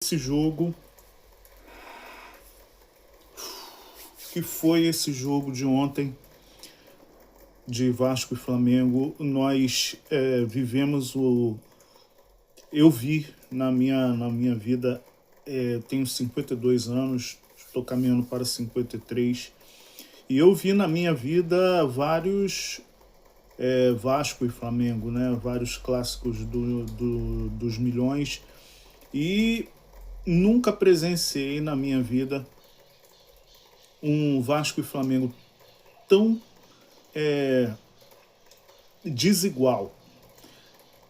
esse jogo, de ontem, de Vasco e Flamengo. Nós vivemos eu vi na minha vida, tenho 52 anos, estou caminhando para 53, e eu vi na minha vida vários Vasco e Flamengo, né? Vários clássicos dos milhões, e nunca presenciei na minha vida um Vasco e Flamengo tão desigual,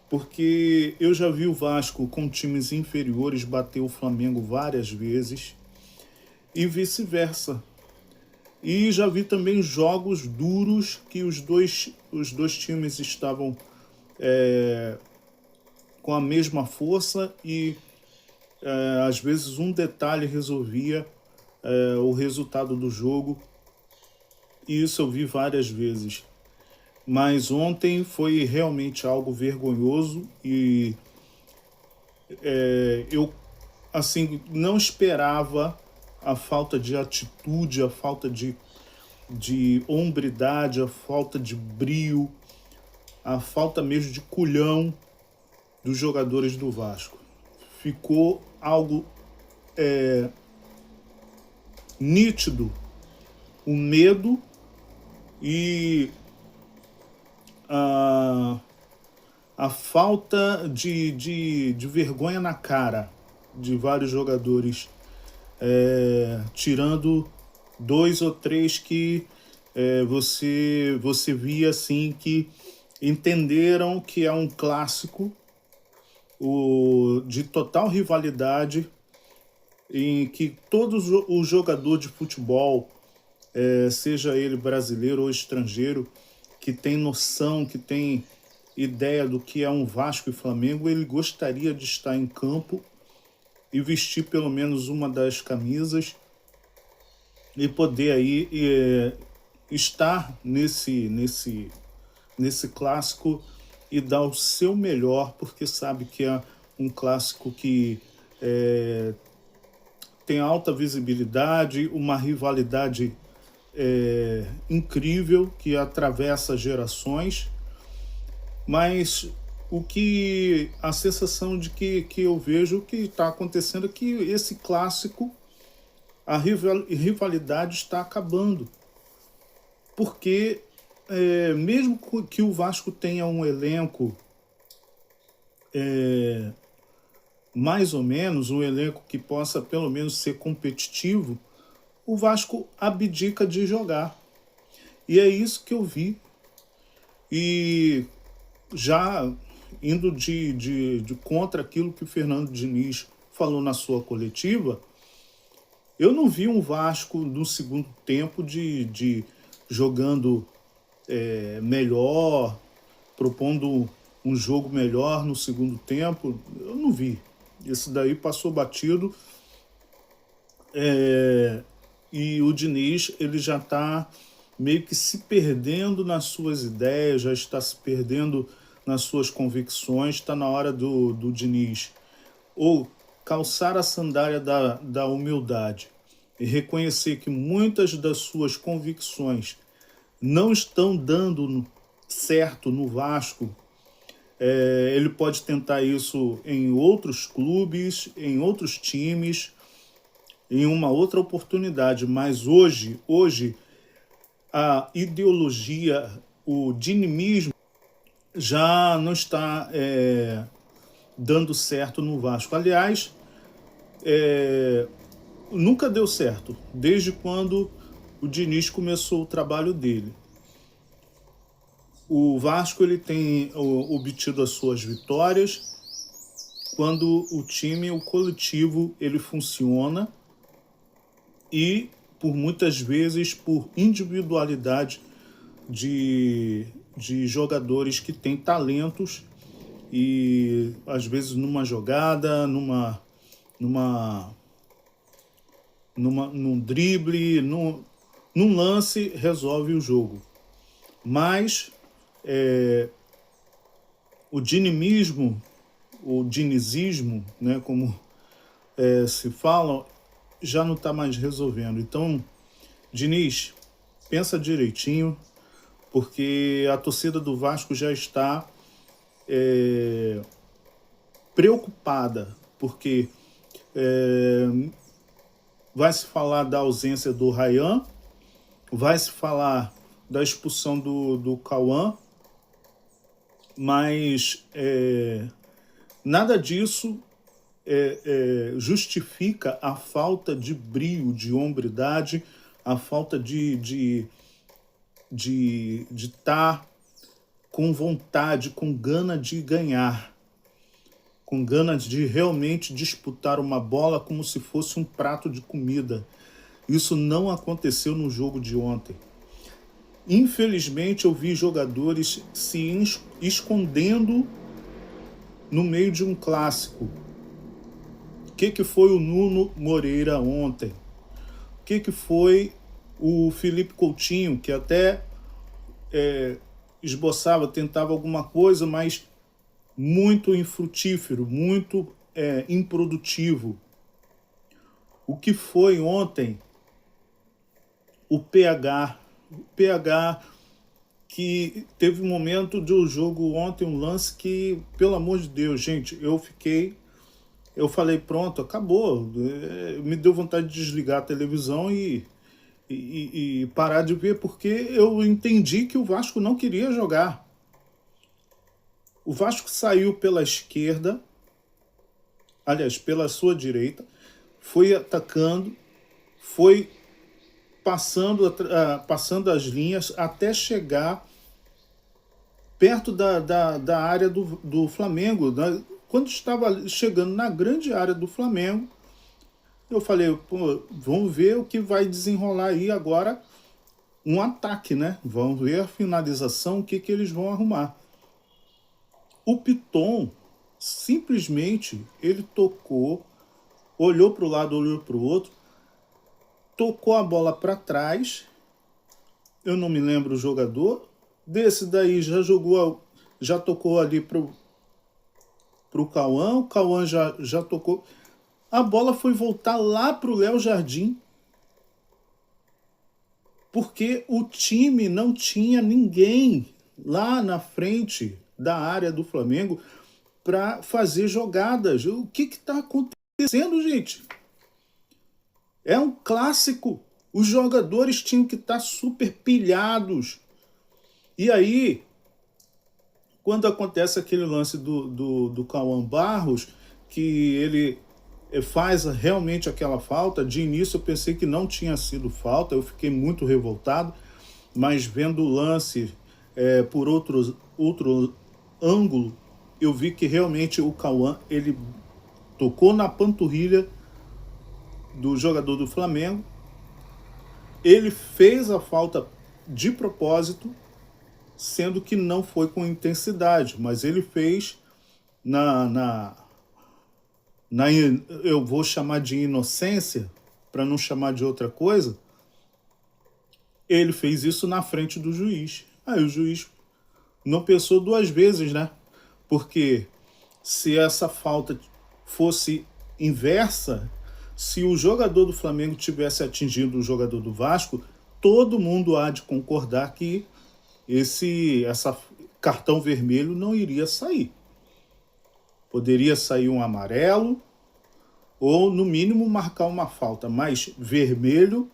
porque eu já vi o Vasco com times inferiores bater o Flamengo várias vezes e vice-versa. E já vi também jogos duros que os dois times estavam com a mesma força e às vezes um detalhe resolvia o resultado do jogo. E isso eu vi várias vezes. Mas ontem foi realmente algo vergonhoso e eu assim não esperava a falta de atitude, a falta de hombridade, a falta de brio, a falta mesmo de culhão dos jogadores do Vasco. Ficou algo nítido, o medo e a falta de vergonha na cara de vários jogadores, tirando dois ou três que você via assim que entenderam que é um clássico de total rivalidade, em que todos o jogador de futebol, seja ele brasileiro ou estrangeiro, que tem noção, que tem ideia do que é um Vasco e Flamengo, ele gostaria de estar em campo e vestir pelo menos uma das camisas e poder aí estar nesse clássico e dar o seu melhor, porque sabe que é um clássico que tem alta visibilidade, uma rivalidade incrível que atravessa gerações, mas a sensação de que eu vejo que está acontecendo é que esse clássico, a rivalidade está acabando, porque mesmo que o Vasco tenha um elenco mais ou menos, um elenco que possa pelo menos ser competitivo, o Vasco abdica de jogar. E é isso que eu vi. E já indo de contra aquilo que o Fernando Diniz falou na sua coletiva, eu não vi um Vasco no segundo tempo de jogando melhor, propondo um jogo melhor no segundo tempo. Eu não vi. Esse daí passou batido. E o Diniz, ele já está meio que se perdendo nas suas ideias, já está se perdendo nas suas convicções. Está na hora do Diniz ou calçar a sandália da humildade e reconhecer que muitas das suas convicções não estão dando certo no Vasco. Ele pode tentar isso em outros clubes, em outros times, em uma outra oportunidade, mas hoje a ideologia, o dinimismo já não está dando certo no Vasco. Aliás, nunca deu certo, desde quando o Diniz começou o trabalho dele. O Vasco ele tem obtido as suas vitórias quando o time, o coletivo, ele funciona e por muitas vezes por individualidade de jogadores que têm talentos e às vezes numa jogada, num drible, num lance resolve o jogo. Mas o dinizismo, né, como se falam, já não está mais resolvendo. Então, Diniz, pensa direitinho, porque a torcida do Vasco já está preocupada, porque vai se falar da ausência do Ryan, vai se falar da expulsão do Cauã, mas nada disso justifica a falta de brio, de hombridade, a falta de estar com vontade, com gana de ganhar, com ganas de realmente disputar uma bola como se fosse um prato de comida. Isso não aconteceu no jogo de ontem. Infelizmente, eu vi jogadores se escondendo no meio de um clássico. O que foi o Nuno Moreira ontem? O que foi o Felipe Coutinho, que até esboçava, tentava alguma coisa, mas muito infrutífero, muito improdutivo. O que foi ontem o PH? O PH que teve um momento do jogo ontem, um lance que, pelo amor de Deus, gente, eu falei, pronto, acabou. Me deu vontade de desligar a televisão e parar de ver, porque eu entendi que o Vasco não queria jogar. O Vasco saiu pela esquerda, aliás, pela sua direita, foi atacando, foi passando as linhas até chegar perto da área do Flamengo. Quando estava chegando na grande área do Flamengo, eu falei, pô, vamos ver o que vai desenrolar aí agora, um ataque, né? Vamos ver a finalização, o que eles vão arrumar. O Piton, simplesmente, ele tocou, olhou para o lado, olhou para o outro, tocou a bola para trás, eu não me lembro o jogador, desse daí já tocou ali pro Cauã, o Cauã já tocou, a bola foi voltar lá pro Léo Jardim, porque o time não tinha ninguém lá na frente da área do Flamengo para fazer jogadas. O que está acontecendo, gente? É um clássico. Os jogadores tinham que estar super pilhados. E aí, quando acontece aquele lance do Cauã Barros, que ele faz realmente aquela falta, de início eu pensei que não tinha sido falta, eu fiquei muito revoltado, mas vendo o lance por outro ângulo, eu vi que realmente o Cauã, ele tocou na panturrilha do jogador do Flamengo, ele fez a falta de propósito, sendo que não foi com intensidade, mas ele fez eu vou chamar de inocência, para não chamar de outra coisa, ele fez isso na frente do juiz. Aí o juiz não pensou duas vezes, né? Porque se essa falta fosse inversa, se o jogador do Flamengo tivesse atingido o jogador do Vasco, todo mundo há de concordar que essa cartão vermelho não iria sair. Poderia sair um amarelo ou, no mínimo, marcar uma falta, mas vermelho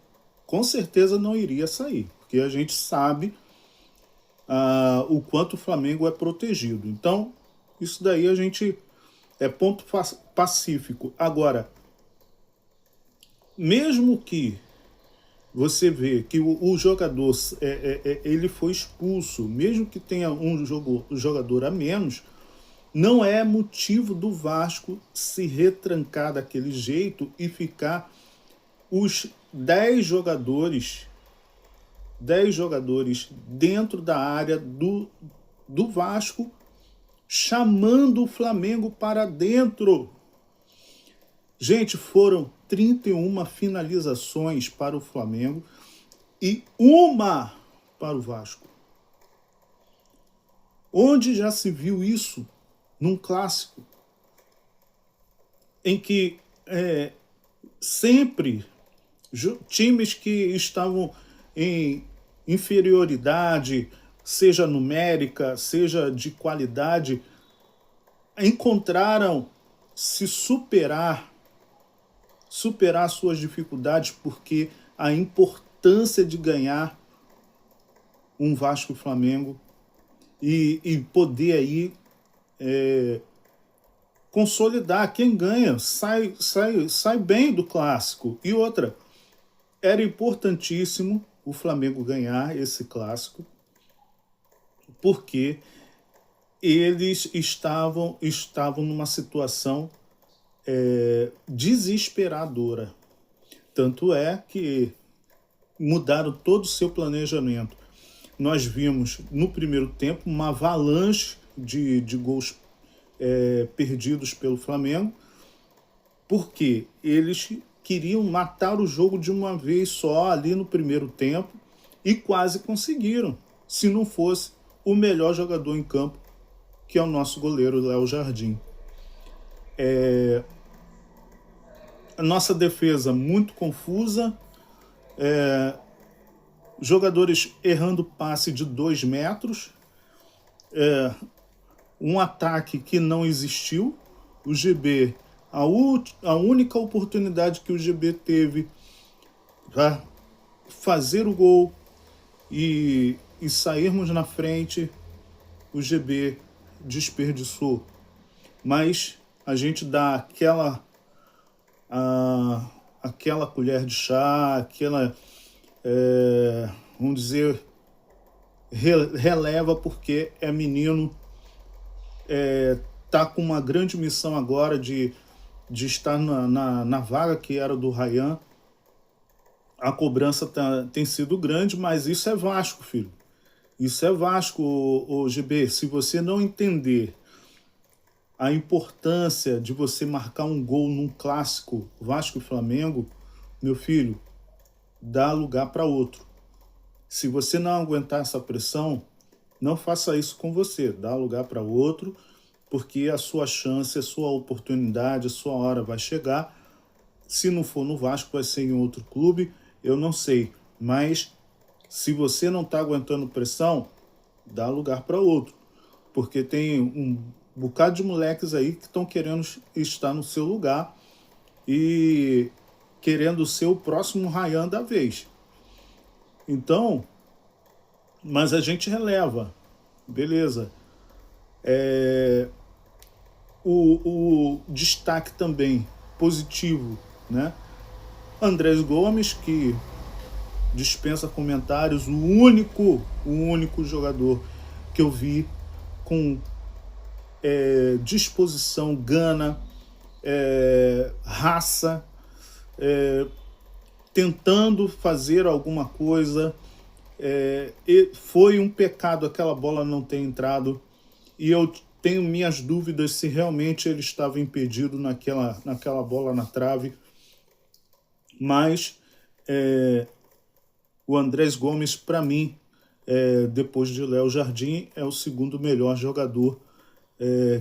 com certeza não iria sair, porque a gente sabe o quanto o Flamengo é protegido. Então, isso daí a gente é ponto pacífico. Agora, mesmo que você vê que o jogador ele foi expulso, mesmo que tenha um jogador a menos, não é motivo do Vasco se retrancar daquele jeito e ficar os 10 jogadores dentro da área do Vasco, chamando o Flamengo para dentro. Gente, foram 31 finalizações para o Flamengo e uma para o Vasco. Onde já se viu isso num clássico? Em que sempre times que estavam em inferioridade, seja numérica, seja de qualidade, encontraram se superar suas dificuldades, porque a importância de ganhar um Vasco e Flamengo e poder aí consolidar. Quem ganha sai bem do clássico. E outra, era importantíssimo o Flamengo ganhar esse clássico, porque eles estavam numa situação desesperadora. Tanto é que mudaram todo o seu planejamento. Nós vimos no primeiro tempo uma avalanche de gols perdidos pelo Flamengo, porque eles queriam matar o jogo de uma vez só ali no primeiro tempo e quase conseguiram, se não fosse o melhor jogador em campo, que é o nosso goleiro Léo Jardim. A nossa defesa muito confusa, jogadores errando passe de 2 metros, um ataque que não existiu. O GB, a única oportunidade que o GB teve para fazer o gol e sairmos na frente, o GB desperdiçou. Mas a gente dá aquela colher de chá, vamos dizer, releva, porque é menino, tá com uma grande missão agora de estar na vaga que era do Ryan. A cobrança tem sido grande, mas isso é Vasco, filho. Isso é Vasco, o GB. Se você não entender a importância de você marcar um gol num clássico Vasco e Flamengo, meu filho, dá lugar para outro. Se você não aguentar essa pressão, não faça isso com você. Dá lugar para outro, porque a sua chance, a sua oportunidade, a sua hora vai chegar. Se não for no Vasco, vai ser em outro clube, eu não sei. Mas se você não está aguentando pressão, dá lugar para outro. Porque tem um bocado de moleques aí que estão querendo estar no seu lugar e querendo ser o próximo Ryan da vez. Então, mas a gente releva, beleza. O destaque também positivo, né? Andrés Gomes, que dispensa comentários, o único jogador que eu vi com disposição, gana, raça, tentando fazer alguma coisa. Foi um pecado aquela bola não ter entrado, e eu tenho minhas dúvidas se realmente ele estava impedido naquela bola na trave. Mas o Andrés Gomes, para mim, depois de Léo Jardim, é o segundo melhor jogador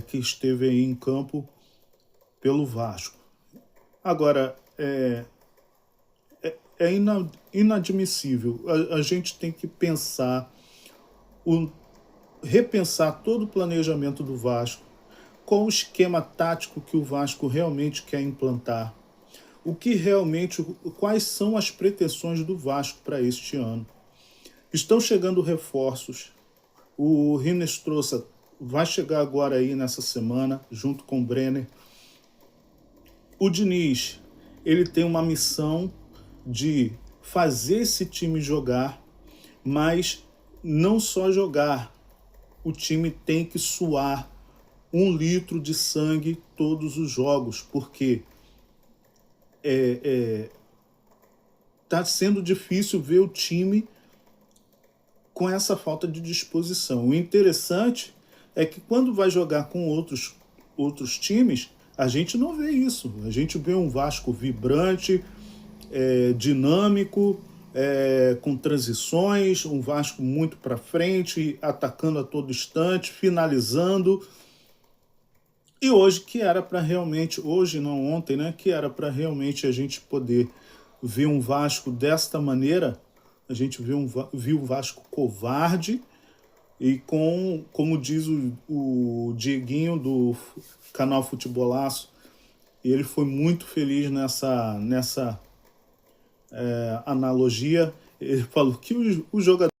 que esteve aí em campo pelo Vasco. Agora, inadmissível. A gente tem que repensar todo o planejamento do Vasco, qual o esquema tático que o Vasco realmente quer implantar, quais são as pretensões do Vasco para este ano. Estão chegando reforços. O Rinestrosa vai chegar agora aí nessa semana, junto com o Brenner. O Diniz, ele tem uma missão de fazer esse time jogar, mas não só jogar. O time tem que suar 1 litro de sangue todos os jogos, porque tá sendo difícil ver o time com essa falta de disposição. O interessante é que quando vai jogar com outros times, a gente não vê isso. A gente vê um Vasco vibrante, dinâmico, com transições, um Vasco muito para frente, atacando a todo instante, finalizando. E hoje, que era para realmente, hoje não ontem, né? Que era para realmente a gente poder ver um Vasco desta maneira, a gente viu um Vasco covarde e com, como diz o Dieguinho do canal Futebolaço, ele foi muito feliz nessa analogia. Ele falou que o jogador